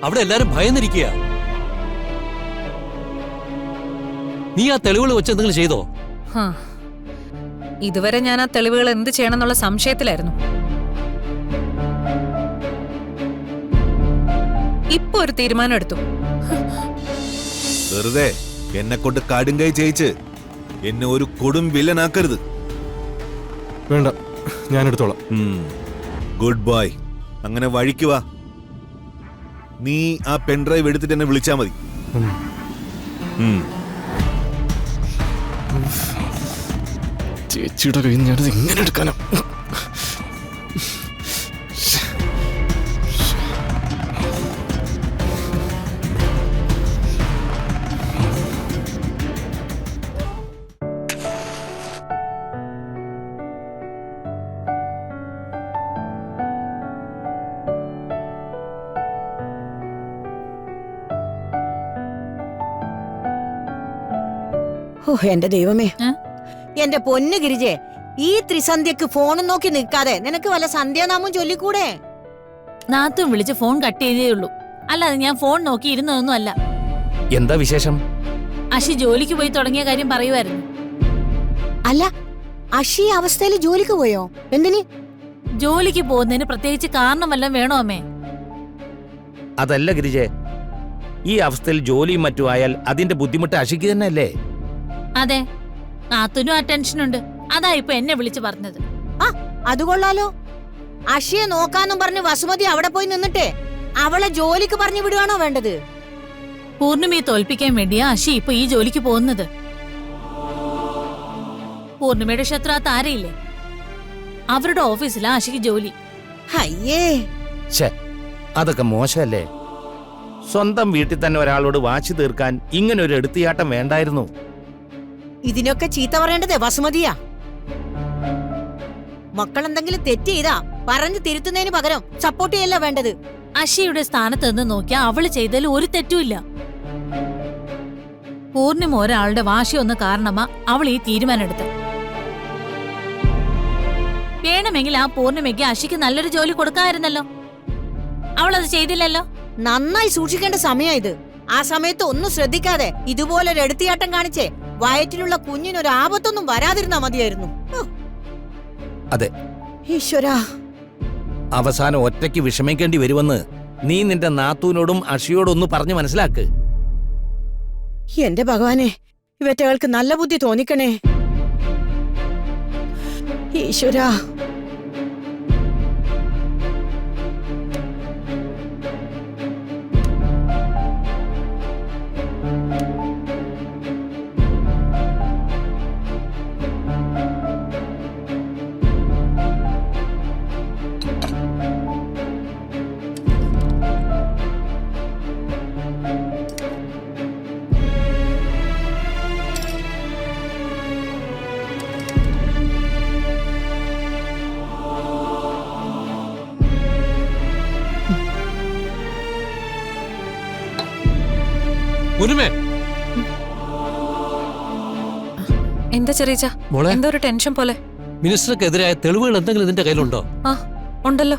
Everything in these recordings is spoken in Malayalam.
അവിടെ എല്ലാരും ഭയന്നിരിക്കുക. നീ ആ തെളിവുകൾ വെച്ച് എന്തെങ്കിലും ചെയ്തോ? ഇതുവരെ ഞാൻ ആ തെളിവുകൾ എന്ത് ചെയ്യണമെന്നുള്ള സംശയത്തിലായിരുന്നു. ഇപ്പൊ ഒരു തീരുമാനം എടുത്തു. വെറുതെ എന്നെ കൊണ്ട് കടുങ്കൈ ചെയ്യിച്ച് എന്നെ ഒരു കൊടും വില്ലനാക്കരുത്. വേണ്ട, ഞാൻ എടുത്തോളാം. Good boy. അങ്ങനെ വഴിക്ക് വാ. നീ ആ പെൻഡ്രൈവ് എടുത്തിട്ട് എന്നെ വിളിച്ചാ മതി. ചേച്ചിയുടെ കയ്യിൽ നിന്ന് ഞാനത് എങ്ങനെ എടുക്കാനോ? ഓ എന്റെ ദൈവമേ, എന്റെ പൊന്നു ഗിരിജെ, ഈ ത്രിസന്ധ്യക്ക് ഫോണും നോക്കി നിൽക്കാതെ നിനക്ക് വല്ല സന്ധ്യാനാമം ചൊല്ലിക്കൂടെ? നാത്തും വിളിച്ച് ഫോൺ കട്ട് ചെയ്തേ ഉള്ളൂ, അല്ലാതെ ഞാൻ ഫോൺ നോക്കി ഇരുന്നതൊന്നും അല്ല. എന്താ വിശേഷം? അഷി ജോലിക്ക് പോയി തുടങ്ങിയ കാര്യം പറയുമായിരുന്നു. അല്ല, അഷി അവസ്ഥയിൽ ജോലിക്ക് പോയോ? എന്തിന്? ജോലിക്ക് പോകുന്നതിന് പ്രത്യേകിച്ച് കാരണം വല്ലതും വേണോ അമ്മേ? അതല്ല ഗിരിജെ, ഈ അവസ്ഥയിൽ ജോലിയും മറ്റും ആയാൽ അതിന്റെ ബുദ്ധിമുട്ട് അഷിക്ക് തന്നെ അല്ലേ? അതെ, നാത്തുനും ആ ടെൻഷനുണ്ട്. അതാ ഇപ്പൊ എന്നെ വിളിച്ചു പറഞ്ഞത്. ആ അത് കൊള്ളാലോ. അഷിയെ നോക്കാന്നും പറഞ്ഞ് വസുമതി അവിടെ പോയി നിന്നിട്ടേ അവളെ ജോലിക്ക് പറഞ്ഞു വിടുവാണോ വേണ്ടത്? പൂർണിമയെ തോൽപ്പിക്കാൻ വേണ്ടിയാ അഷി ഇപ്പൊ ഈ ജോലിക്ക് പോകുന്നത്. പൂർണിമയുടെ ശത്രു ആ താരയില്ലേ, അവരുടെ ഓഫീസിലാ അഷിക്ക് ജോലി. അയ്യേ, അതൊക്കെ മോശമല്ലേ? സ്വന്തം വീട്ടിൽ തന്നെ ഒരാളോട് വാശി തീർക്കാൻ ഇങ്ങനെ ഒരു എടുത്തിയാട്ടം വേണ്ടായിരുന്നു. ഇതിനൊക്കെ ചീത്ത പറയേണ്ടതേ വസുമതിയാ. മക്കൾ എന്തെങ്കിലും തെറ്റ് ചെയ്താ പറഞ്ഞു തിരുത്തുന്നതിന് പകരം സപ്പോർട്ട് ചെയ്യല്ല വേണ്ടത്. അഷിയുടെ സ്ഥാനത്ത് നിന്ന് നോക്കിയാ അവള് ചെയ്തതിൽ ഒരു തെറ്റുമില്ല. പൂർണിമ ഒരാളുടെ വാശി ഒന്ന് കാരണമാ അവൾ ഈ തീരുമാനം എടുത്തത്. വേണമെങ്കിൽ ആ പൂർണിമയ്ക്ക് അഷിക്ക് നല്ലൊരു ജോലി കൊടുക്കാമായിരുന്നല്ലോ. അവളത് ചെയ്തില്ലല്ലോ. നന്നായി സൂക്ഷിക്കേണ്ട സമയം ഇത്. ആ സമയത്ത് ഒന്നും ശ്രദ്ധിക്കാതെ ഇതുപോലൊരു എടുത്തിയാട്ടം കാണിച്ചേ വയറ്റിലുള്ള കുഞ്ഞിനൊരു ആപത്തൊന്നും വരാതിരുന്നാ മതിയായിരുന്നു. അതെ, ഈശ്വരാ, അവസാനം ഒറ്റയ്ക്ക് വിഷമിക്കേണ്ടി വരുമെന്ന് നീ നിന്റെ നാത്തൂനോടും അഷിയോടൊന്ന് പറഞ്ഞു മനസ്സിലാക്ക്. എന്റെ ഭഗവാനെ, ഇവറ്റകൾക്ക് നല്ല ബുദ്ധി തോന്നിക്കണേ. ഈശ്വരാ, എന്താ ചെറിയ എന്താ ഒരു ടെൻഷൻ പോലെ? മിനിസ്റ്റർക്കെതിരായ തെളിവുകൾ എന്തെങ്കിലും ഇതിന്റെ കയ്യിലുണ്ടോ? ആ ഉണ്ടല്ലോ.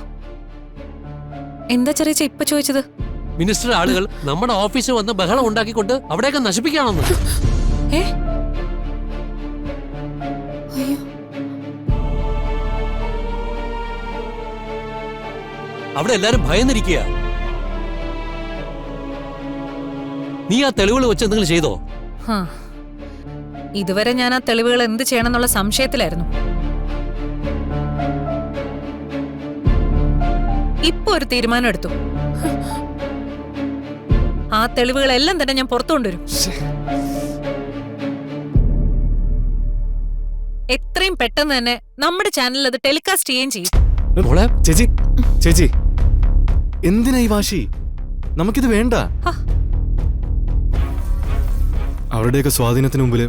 എന്താ ചെറിയ ഇപ്പൊ ചോദിച്ചത്? മിനിസ്റ്റർ ആളുകൾ നമ്മുടെ ഓഫീസിൽ വന്ന് ബഹളം ഉണ്ടാക്കിക്കൊണ്ട് അവിടെയൊക്കെ നശിപ്പിക്കുകയാണെന്ന്. അവിടെ എല്ലാരും ഭയന്നിരിക്കുക. നീ ആ തെളിവുകൾ വെച്ച് എന്തെങ്കിലും ചെയ്തോ? ഇതുവരെ ഞാൻ ആ തെളിവുകൾ എന്ത് ചെയ്യണമെന്നുള്ള സംശയത്തിലായിരുന്നു. ഇപ്പൊ ഒരു തീരുമാനം എടുത്തു. ആ തെളിവുകളെല്ലാം തന്നെ ഞാൻ പുറത്തു കൊണ്ടുവരും. എത്രയും പെട്ടെന്ന് തന്നെ നമ്മുടെ ചാനലിൽ അത് ടെലികാസ്റ്റ് ചെയ്യുകയും ചെയ്യും. ചേച്ചി ചേച്ചി, എന്തിനാ ഈ വാശി? നമുക്കിത് വേണ്ട. അവരുടെയൊക്കെ സ്വാധീനത്തിന് മുമ്പില്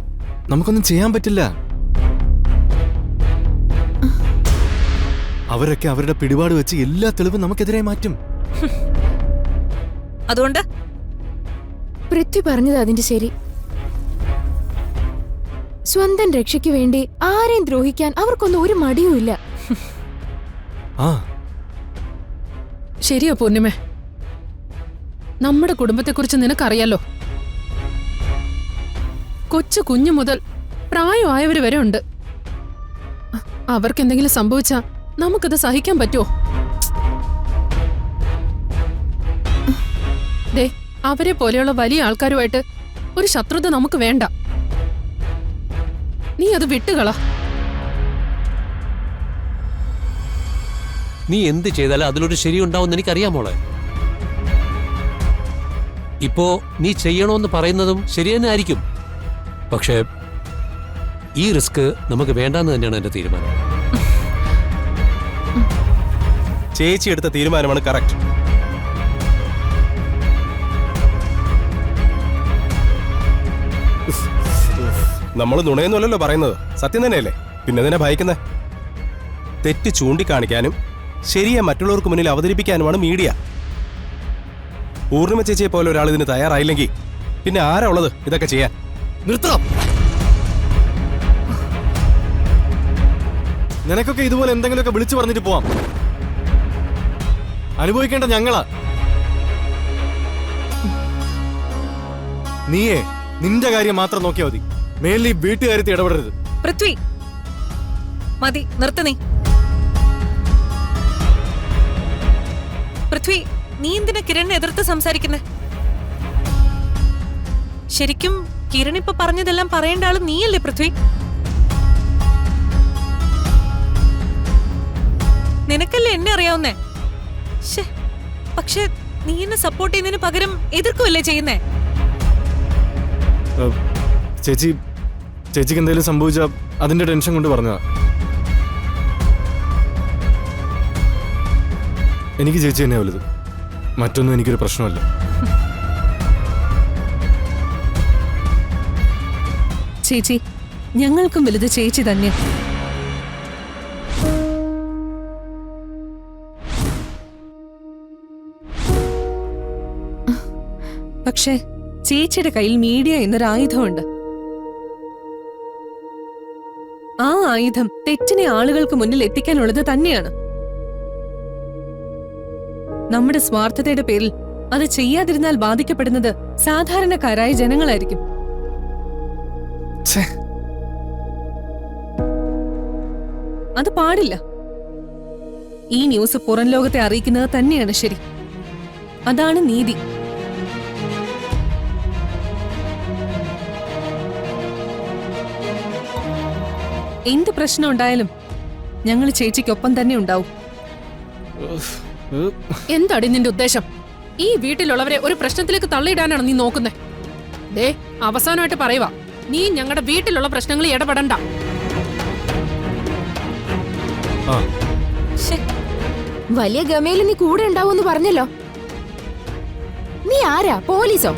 നമുക്കൊന്നും ചെയ്യാൻ പറ്റില്ല. അവരൊക്കെ അവരുടെ പിടിപാട് വെച്ച് എല്ലാ തെളിവും നമുക്കെതിരെ മാറ്റും. അതുകൊണ്ട് പൃഥ്വി പറഞ്ഞത് അതിന്റെ ശരി. സ്വന്തം രക്ഷയ്ക്ക് വേണ്ടി ആരെയും ദ്രോഹിക്കാൻ അവർക്കൊന്നും ഒരു മടിയുമില്ല. ആ ശരിയോ പൂർണിമ? നമ്മുടെ കുടുംബത്തെക്കുറിച്ച് നിനക്കറിയാലോ. കൊച്ചു കുഞ്ഞു മുതൽ പ്രായമായവര് വരെ ഉണ്ട്. അവർക്ക് എന്തെങ്കിലും സംഭവിച്ചാ നമുക്കത് സഹിക്കാൻ പറ്റുമോ? ദേ, അവരെ പോലെയുള്ള വലിയ ആൾക്കാരുമായിട്ട് ഒരു ശത്രുത നമുക്ക് വേണ്ട. നീ അത് വിട്ടുകള. നീ എന്ത് ചെയ്താലും അതിലൊരു ശരിയുണ്ടാവും എനിക്കറിയാം മോളെ. ഇപ്പോ നീ ചെയ്യണോന്ന് പറയുന്നതും ശരി തന്നെ ആയിരിക്കും. പക്ഷേ ഈ റിസ്ക് നമുക്ക് വേണ്ടാന്ന് തന്നെയാണ് എന്റെ തീരുമാനം. ചേച്ചി എടുത്ത തീരുമാനമാണ് കറക്റ്റ്. നമ്മൾ നുണയൊന്നുമല്ലല്ലോ പറയുന്നത്, സത്യം തന്നെയല്ലേ. പിന്നെ ഇതിനെ ഭയക്കുന്നത്. തെറ്റ് ചൂണ്ടിക്കാണിക്കാനും ശരിയെ മറ്റുള്ളവർക്ക് മുന്നിൽ അവതരിപ്പിക്കാനുമാണ് മീഡിയ. പൂർണിമ ചേച്ചിയെ പോലെ ഒരാൾ ഇതിന് തയ്യാറായില്ലെങ്കിൽ പിന്നെ ആരാ ഉള്ളത് ഇതൊക്കെ ചെയ്യാൻ? നിർത്തണം. നിനക്കൊക്കെ ഇതുപോലെ എന്തെങ്കിലുമൊക്കെ വിളിച്ചു പറഞ്ഞിട്ട് പോവാം. അനുഭവിക്കേണ്ട ഞങ്ങളാ. നീയേ നിന്റെ കാര്യം മാത്രം നോക്കിയാൽ മതി. മേലിൽ ഈ വീട്ടുകാര്യത്തിൽ ഇടപെടരുത്. പൃഥ്വി, മതി, നിർത്ത് നീ. പൃഥ്വി, നീ എന്തിനാ കിരണിനെ എതിർത്ത് സംസാരിക്കുന്നേ? ശരിക്കും കിരൺ ഇപ്പൊ പറഞ്ഞതെല്ലാം പറയേണ്ട ആള് നീയല്ലേ പൃഥ്വി? നിനക്കല്ലേ എന്നെ അറിയാവുന്നേ. പക്ഷെ നീ എന്നെ സപ്പോർട്ട് ചെയ്യുന്നതിന് പകരം എതിർക്കുമല്ലേ ചെയ്യുന്നേ? ചേച്ചിക്ക് എന്തെങ്കിലും സംഭവിച്ചാ അതിന്റെ ടെൻഷൻ കൊണ്ട് പറഞ്ഞതാ. എനിക്ക് ചേച്ചി തന്നെയാ വലുത്. മറ്റൊന്നും എനിക്കൊരു പ്രശ്നമല്ല. ചേച്ചി, ഞങ്ങൾക്കും വലുത് ചേച്ചി തന്നെ. പക്ഷേ ചേച്ചിയുടെ കയ്യിൽ മീഡിയ എന്നൊരു ആയുധമുണ്ട്. ആ ആയുധം തെറ്റിനെ ആളുകൾക്ക് മുന്നിൽ എത്തിക്കാനുള്ളത് തന്നെയാണ്. നമ്മുടെ സ്വാർത്ഥതയുടെ പേരിൽ അത് ചെയ്യാതിരുന്നാൽ ബാധിക്കപ്പെടുന്നത് സാധാരണക്കാരായ ജനങ്ങളായിരിക്കും. അത് പാടില്ല. ഈ ന്യൂസ് പുറം ലോകത്തെ അറിയിക്കുന്നത് തന്നെയാണ് ശരി. അതാണ് നീതി. എന്ത് പ്രശ്നം ഉണ്ടായാലും ഞങ്ങൾ ചേച്ചിക്കൊപ്പം തന്നെ ഉണ്ടാവും. എന്താടി നിന്റെ ഉദ്ദേശം? ഈ വീട്ടിലുള്ളവരെ ഒരു പ്രശ്നത്തിലേക്ക് തള്ളിയിടാനാണ് നീ നോക്കുന്നേ? ദേ, അവസാനമായിട്ട് പറയുക, നീ ഞങ്ങളുടെ വീട്ടിലുള്ള പ്രശ്നങ്ങളിൽ ഇടപെടണ്ട. വലിയ ഗമയിൽ നീ കൂടെ ഉണ്ടാവുമെന്ന് പറഞ്ഞല്ലോ. നീ ആരാ? പോലീസോ?